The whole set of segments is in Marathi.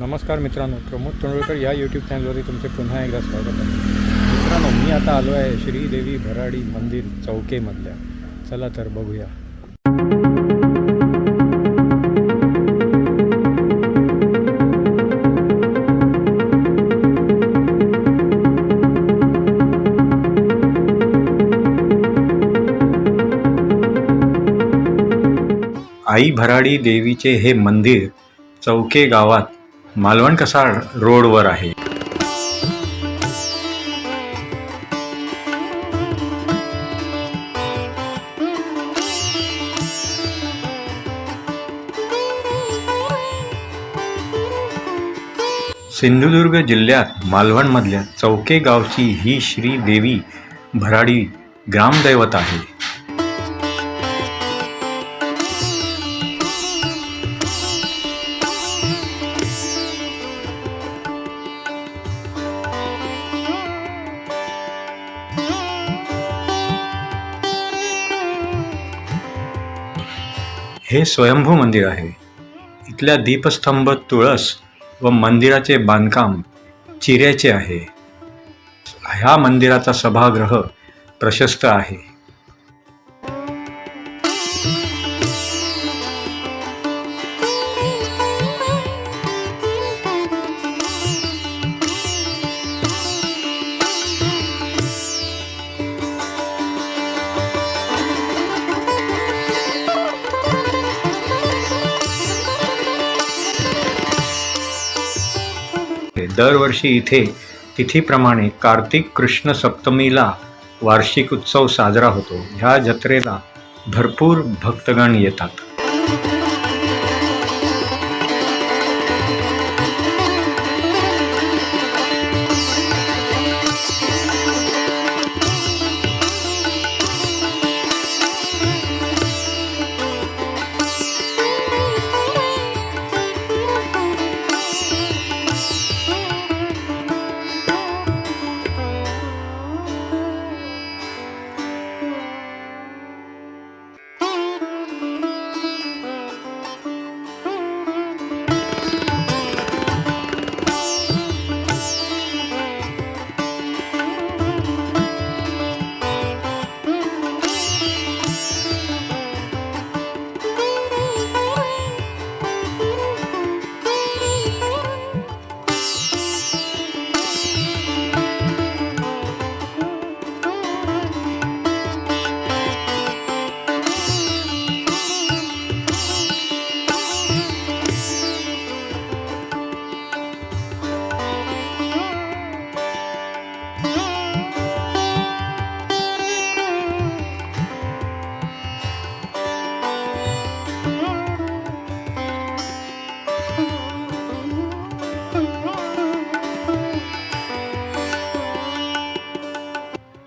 नमस्कार मित्रांनो, प्रमोद तोंडवळकर या यूट्यूब चॅनलवरती तुमचे पुन्हा एकदा स्वागत आहे. मित्रांनो, मी आता आलो आहे श्रीदेवी भराडी मंदिर चौकेमधल्या. चला तर बघूया. आई भराडी देवीचे हे मंदिर चौके गावात मालवण कसाड रोडवर आहे. सिंधुदुर्ग जिल्ह्यात मालवणमधल्या चौके गावची ही श्री देवी भराडी ग्रामदैवत आहे. हे स्वयंभू मंदिर आहे. इथल्या दीपस्तंभ तुळस व मंदिराचे बांधकाम चिऱ्याचे आहे. ह्या मंदिराचा सभागृह प्रशस्त आहे. दरवर्षी इथे तिथीप्रमाणे कार्तिक कृष्ण सप्तमीला वार्षिक उत्सव साजरा होतो. ह्या जत्रेला भरपूर भक्तगण येतात.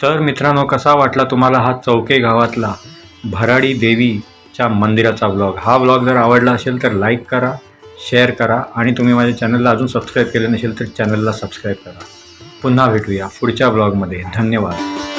तर मित्रांनो, कसा वाटला तुम्हाला हा चौके गावातला भराडी देवीच्या मंदिराचा व्लॉग? हा व्लॉग जर आवडला असेल तर लाईक करा, शेअर करा आणि तुम्ही माझ्या चॅनलला अजून सबस्क्राईब केले नसेल तर चॅनलला सबस्क्राईब करा. पुन्हा भेटूया पुढच्या व्लॉगमध्ये. धन्यवाद.